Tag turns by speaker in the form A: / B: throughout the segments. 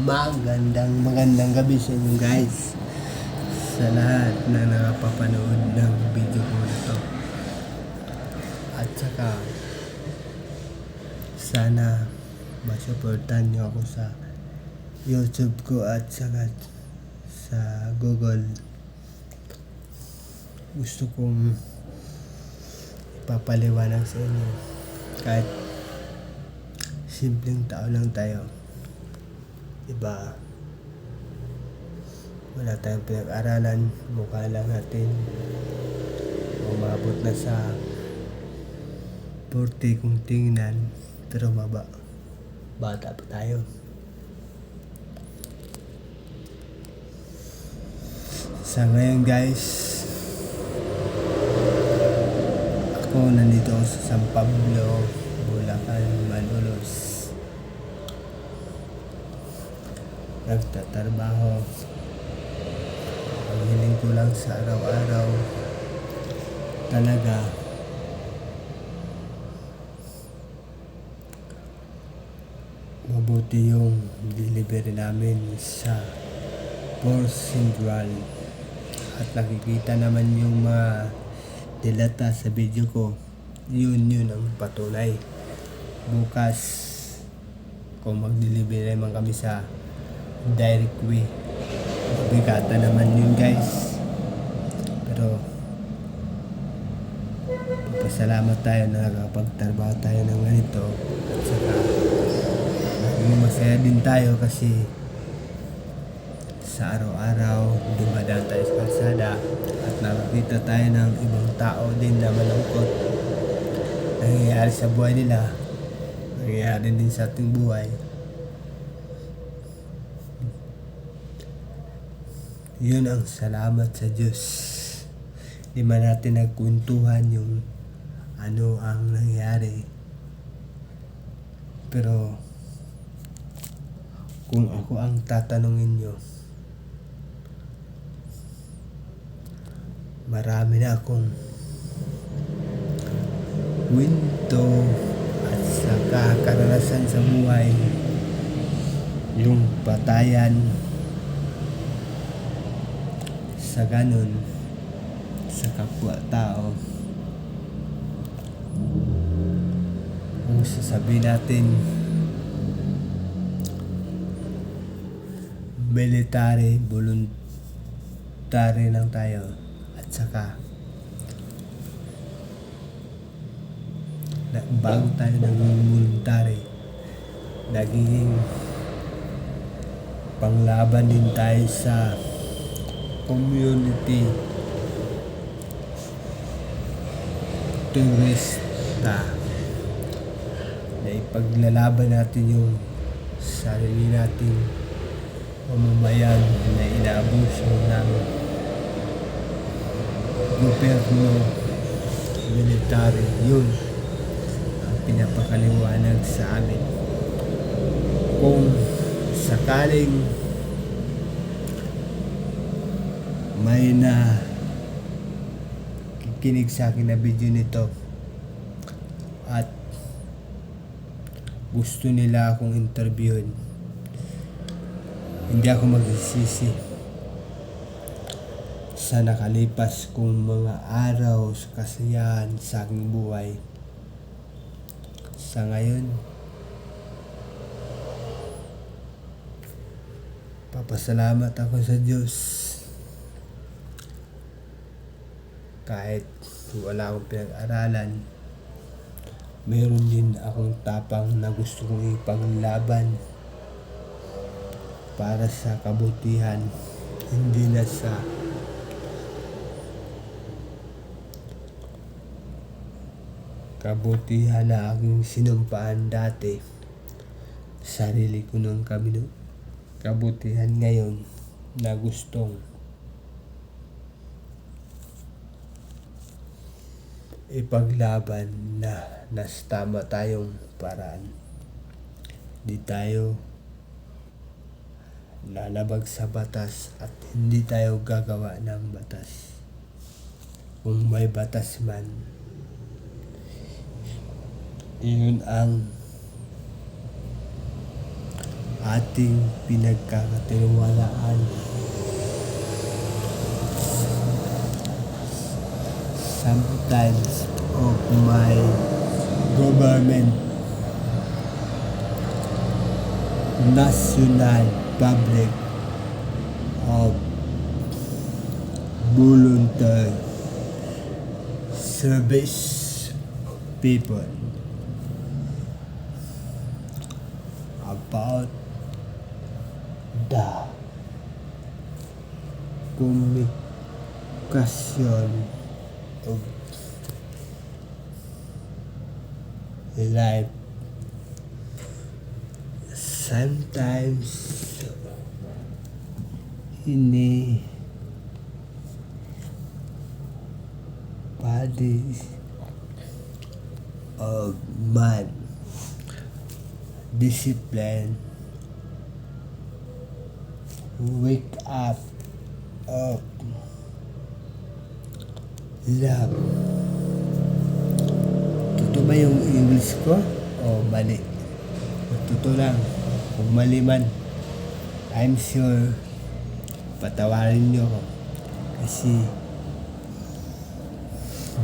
A: magandang gabi sa inyo guys. Sa lahat na nakapapanood ng video ko na to. At saka sana masuportahan nyo ako sa YouTube ko at saka sa Google. Gusto kong ipapaliwanag sa inyo kahit simpleng tao lang tayo, diba? Wala tayong pinag-aralan, mukha lang natin umabot na sa 40 kung tingnan, pero bata pa tayo. Sa ngayon guys, ako nandito sa San Pablo, Bulacan, Malolos. Nagtatrabaho. Ang hiling ko lang sa araw-araw talaga mabuti yung delivery namin sa Port Central. At nakikita naman yung mga dilata sa video ko. Yun ang patunay. Bukas kung mag-deliver naman kami sa direct way, bigata naman yun guys. Pero pasalamat tayo na nakapagtrabaho tayo ng ganito. At saka masaya din tayo kasi sa araw-araw dumadaan tayo sa kalsada at nakakita tayo ng ibang tao din na malungkot. Nangyayari sa buhay nila, nangyayari din sa ating buhay. Yun ang salamat sa Diyos. Di man natin nagkwentuhan yung ano ang nangyari. Pero kung ako ang tatanungin nyo, marami na akong kwento at saka karanasan sa buhay. Yung patayan sa ganun sa kapwa-tao. Kung sasabihin natin military, voluntary lang tayo. At saka bago tayo naging voluntary, naging panglaban din tayo sa community turista, na ipaglalaban natin yung sarili nating mamamayan na inaabuso ng gobyerno, military. Yun ang pinapakaliwanag sa amin. Kung sakaling may na kikinig sa akin na video nito at gusto nila akong interviewin, hindi ako magsisisi sa nakalipas kong mga araw sa kasiyahan sa aking buhay. Sa ngayon, papasalamat ako sa Diyos. Kahit wala akong pinag-aralan, meron din akong tapang na gusto kong ipaglaban para sa kabutihan, hindi na sa kabutihan na aking sinumpaan dati. Sarili ko ng kabutihan ngayon na gustong ipaglaban na nas tama tayong paraan. Di tayo lalabag sa batas at hindi tayo gagawa ng batas. Kung may batas man, yun ang ating pinagkakatiwalaan. Sometimes of my government, national public of voluntary service people about the communication of life. Sometimes ini body of man discipline wake up of love. Totoo ba yung English ko o mali? Totoo lang. Kung mali man, I'm sure patawarin niyo ako kasi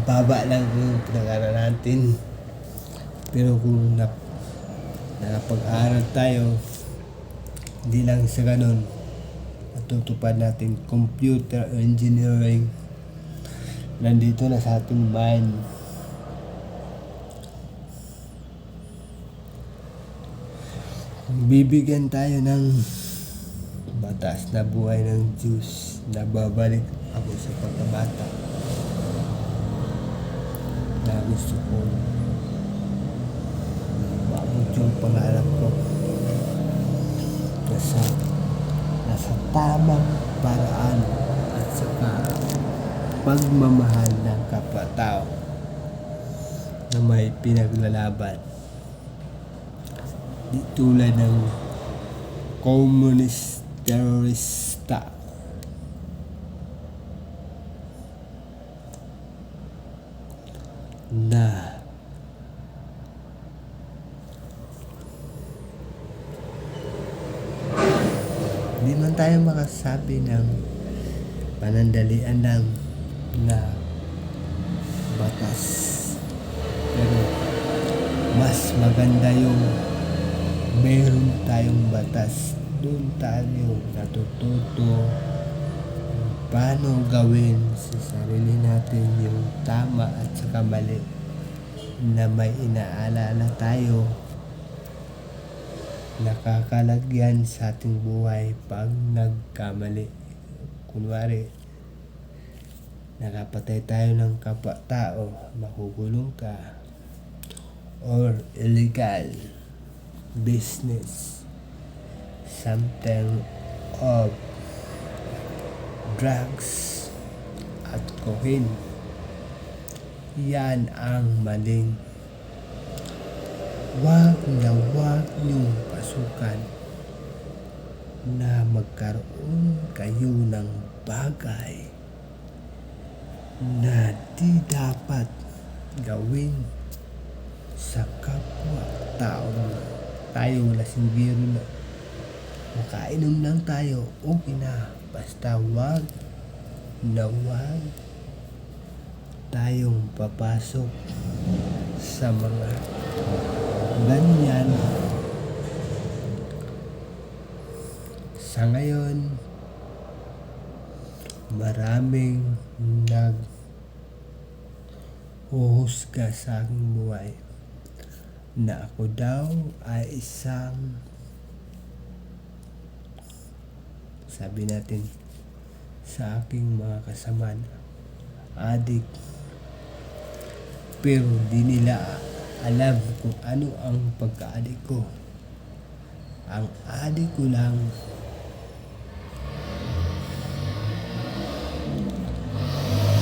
A: baba lang yung pinag-aral natin. Pero kung nakapag-aral tayo, hindi lang sa ganun, matutupad natin computer engineering. Nandito na sa ating mind. Bibigyan tayo ng batas na buhay ng Diyos na babalik ako sa pagkabata na gusto ko maabot yung pangarap ko nasa tamang paraan at saka pagmamahal ng kapwa-tao na may pinaglalaban. Di tulad ng communist terorista na di man tayo makasabi ng panandalian lang na batas, pero mas maganda yung meron tayong batas. Doon tayo natututo paano gawin sa sarili natin yung tama at saka mali, na may inaalala tayo nakakalagyan sa ating buhay pag nagkamali. Kunwari, nakapatay tayo ng kapwa-tao, makukulong ka, or illegal business, something of drugs at cocaine. Yan ang maling. Wag niyong pasukan na magkaroon kayo ng bagay na di dapat gawin sa kapwa-tao. Tayo lasinggero na, makainom lang tayo, okay na. Basta wag tayong papasok sa mga ganyan. Sa ngayon, maraming nag-uhusga sa aking buhay na ako daw ay isang, sabi natin sa aking mga kasamaan, adik. Pero di nila alam kung ano ang pagka-adik ko. Ang adik ko lang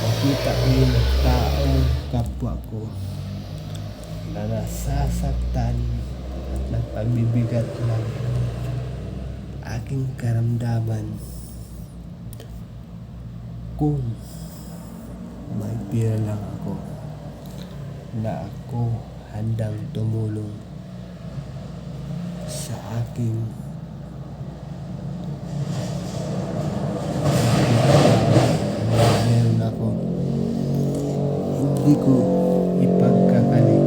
A: makita ko yung tao kapwa ko na nasasaktan at nagpabibigat ng aking karamdaman. Kung may pera lang ako, na ako handang tumulong sa aking hindi ko pagkakaila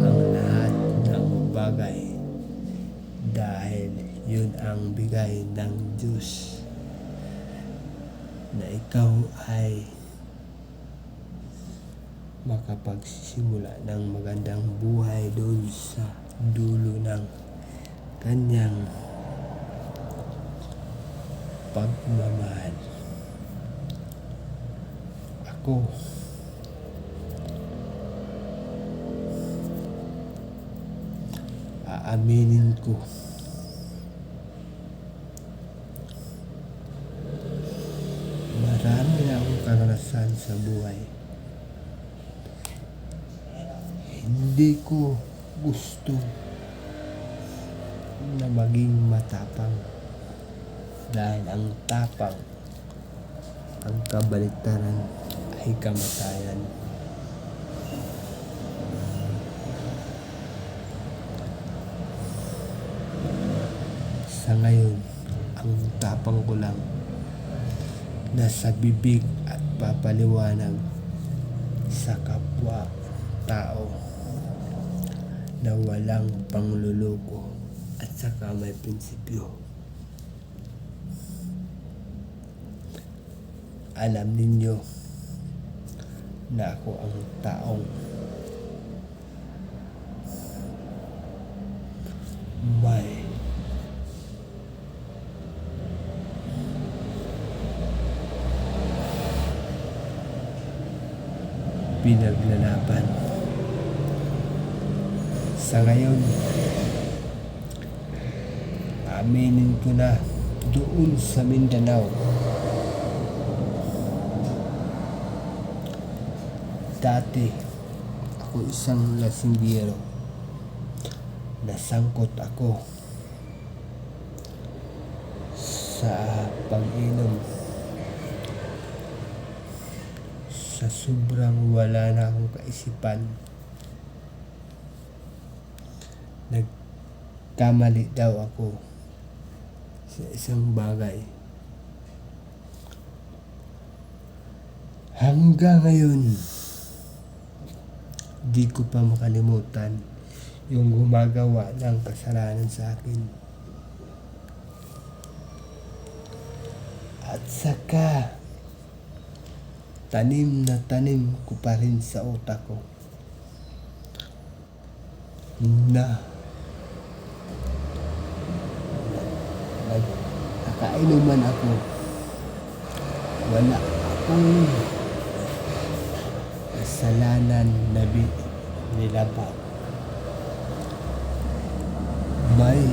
A: ang lahat ng bagay dahil yun ang bigay ng Diyos na ikaw ay makapagsisimula ng magandang buhay doon sa dulo ng kanyang pagmamahal. Ako aaminin ko marami na akong karanasan sa buhay. Hindi ko gusto na maging matapang dahil ang tapang, ang kabaliktaran ay kamatayan. Sa ngayon, ang tapang ko lang nasa bibig at papaliwanag sa kapwa tao na walang pangluloko at saka may prinsipyo. Alam ninyo na ako ang taong may pinaglalaban. Sa ngayon, aminin ko na doon sa Mindanao, dati ako isang lasinggero. Nasangkot ako sa pag-inom. Sa sobrang wala na akong kaisipan, nagkamali daw ako sa isang bagay. Hanggang ngayon, di ko pa makalimutan yung gumagawa ng kasalanan sa akin. At saka, tanim na tanim ko pa rin sa utak ko na nakainuman ako, wala akong kasalanan na nilabag. May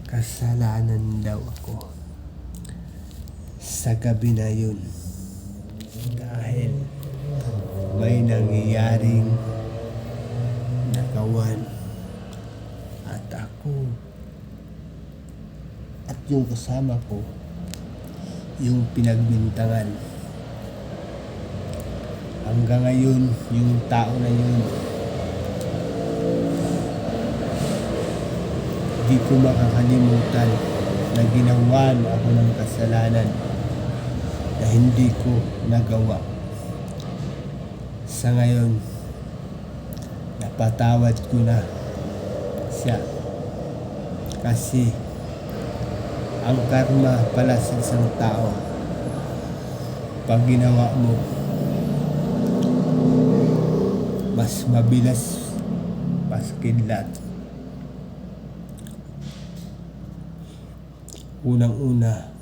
A: kasalanan daw ako sa gabi na yun dahil may nangyayaring nakawan at ako at yung kasama ko yung pinagbintangan. Hanggang ngayon, yung tao na yun, di ko makakalimutan na ginawan ako ng kasalanan na hindi ko nagawa. Sa ngayon, napatawad ko na siya kasi ang karma pala sa isang tao, pag ginawa mo, mas mabilas paskidlat. Unang-una,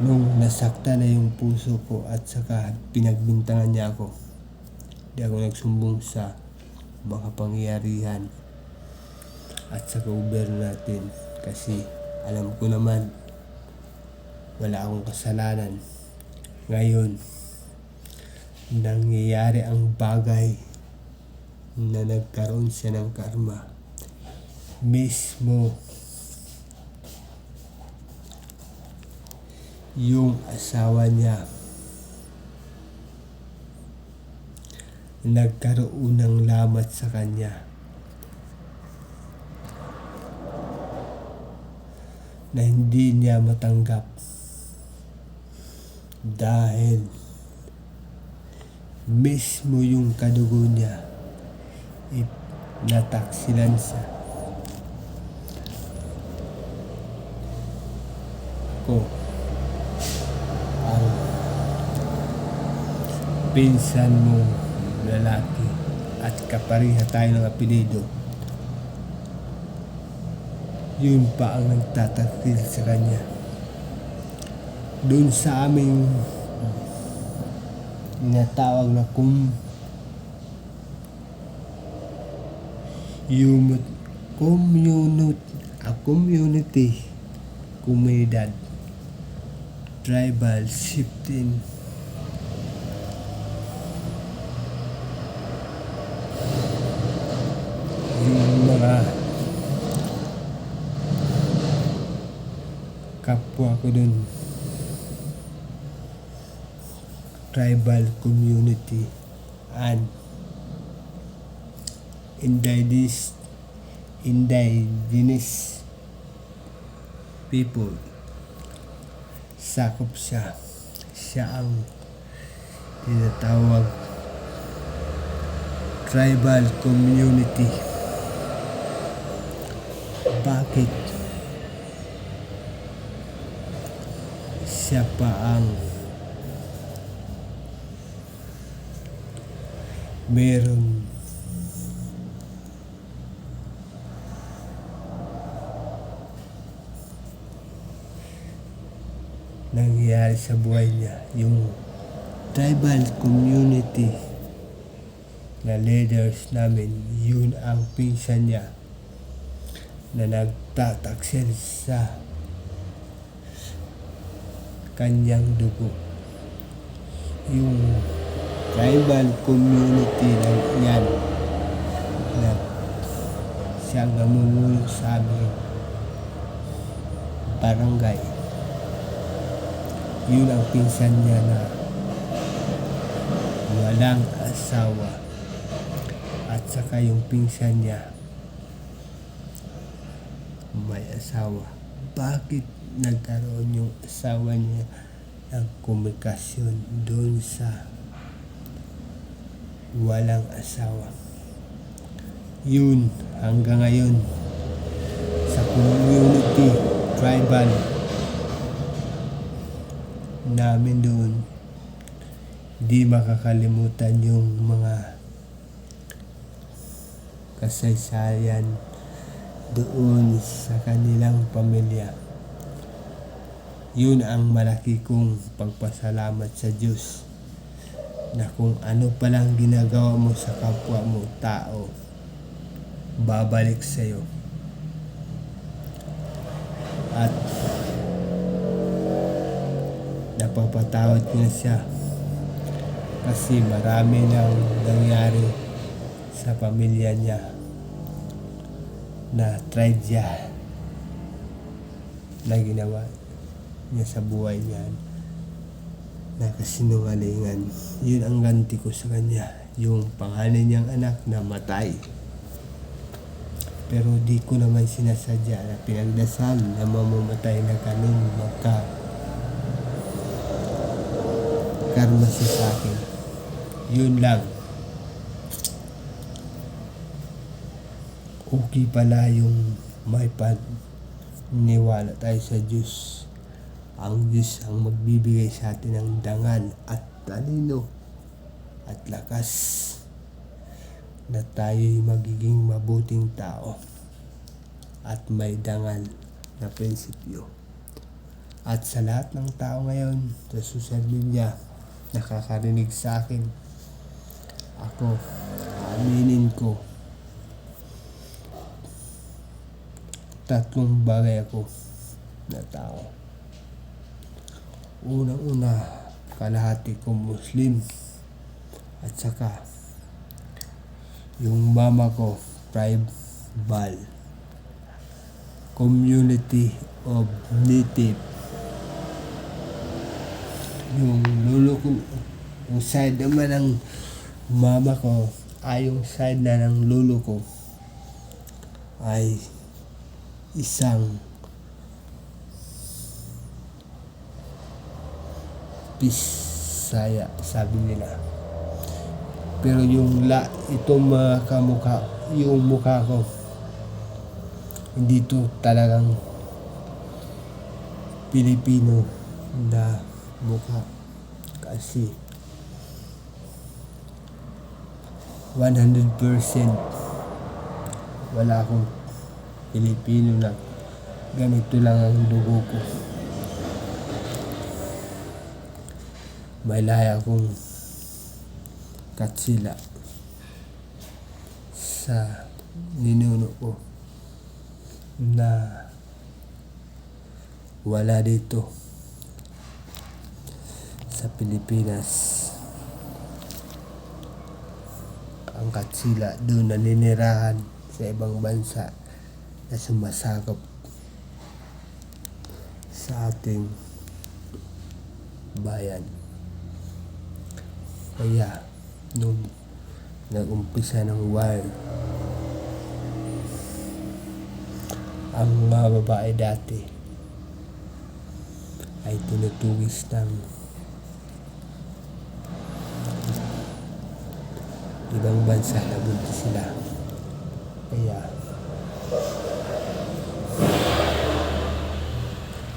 A: nung nasakta na yung puso ko at saka pinagbintangan niya ako, di ako nagsumbong sa makapangyarihan at sa gobyerno natin kasi alam ko naman wala akong kasalanan. Ngayon, nangyayari ang bagay na nagkaroon siya ng karma. Mismo yung asawa niya nagkaroon ng lamat sa kanya na hindi niya matanggap dahil mismo yung kadugo niya nataksilan siya. Ako ang pinsan mong lalaki at kapareha tayo ng apelido. Yun pa ang nagtatakil sa kanya. Doon sa aming tinatawag na komunidad, tribal shifting, yung mga kapwa ko dun, tribal community and indigenous people. Sakop siya. Siya ang tinatawag tribal community. Bakit siya pa ang meron nangyayari sa buhay niya? Yung tribal community na leaders namin, yun ang pinsan niya na nagtataksil sa kanyang dugo. Yung tribal community lang yan na siyang namumuno sa aming barangay. Yun ang pinsan niya na walang asawa, at saka yung pinsan niya may asawa. Bakit nagkaroon yung asawa niya ng komunikasyon doon sa walang asawa? Yun hanggang ngayon sa community tribal namin doon, di makakalimutan yung mga kasaysayan doon sa kanilang pamilya. Yun ang malaki kong pagpasalamat sa Diyos, na kung ano palang ginagawa mo sa kapwa mo tao, babalik sa'yo. At napapatawad ko na siya kasi marami nang nangyari sa pamilya niya na tragedya na ginawa niya sa buhay niya na kasinungalingan. Yun ang ganti ko sa kanya, yung panganay niyang anak na matay. Pero di ko naman sinasadya na pinagdasal na mamamatay na ganun karma siya sa akin. Yun lang. Okay pala yung may paniwala tayo sa Diyos. Ang Diyos ang magbibigay sa atin ng dangal at talino at lakas na tayo'y magiging mabuting tao at may dangal na prinsipyo. At sa lahat ng tao ngayon sa social media nakakarinig sa akin, ako, aminin ko, 3 bagay ako na tao. Unang-una, kalahati ko Muslim, at saka yung mama ko tribal community of native. Yung lolo ko, yung side naman ng mama ko ay yung side na ng lolo ko ay isang Bisaya, sabi nila. Pero itong mga kamukha, yung mukha ko, hindi to talagang Pilipino na mukha. Kasi 100% wala akong Pilipino na ganito lang ang dugo ko. May lahi akong Katsila sa ninuno ko na wala dito sa Pilipinas. Ang Katsila doon naninirahan sa ibang bansa na sumasakop sa ating bayan. Kaya nung nag-umpisa ng war, ang mga babae dati ay tinutugis ng ibang bansa na buntis sila. Kaya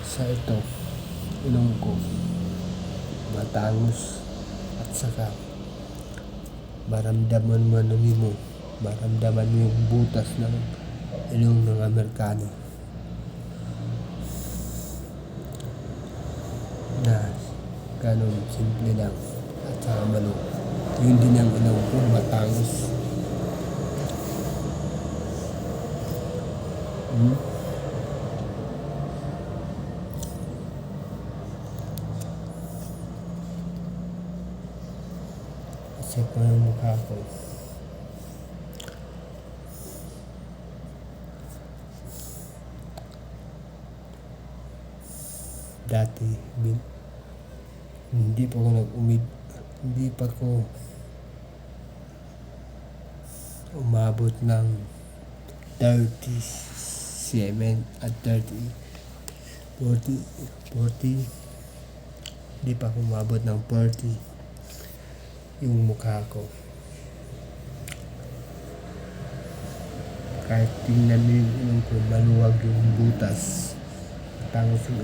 A: sa ito, Ilonggo, Batangas, at saka maramdaman mo yung butas ng ilong ng Amerikano na ganun simple lang at saka malo. Yun din ang ilong ko, Batangas. Kasi kung ang mukha ko, dati hindi pa ko umabot ng 37 at 40, hindi pa ako umabot ng 40 yung mukha ko. Kahit tingnan mo yung ilong ko, maluwag yung butas, tangos yung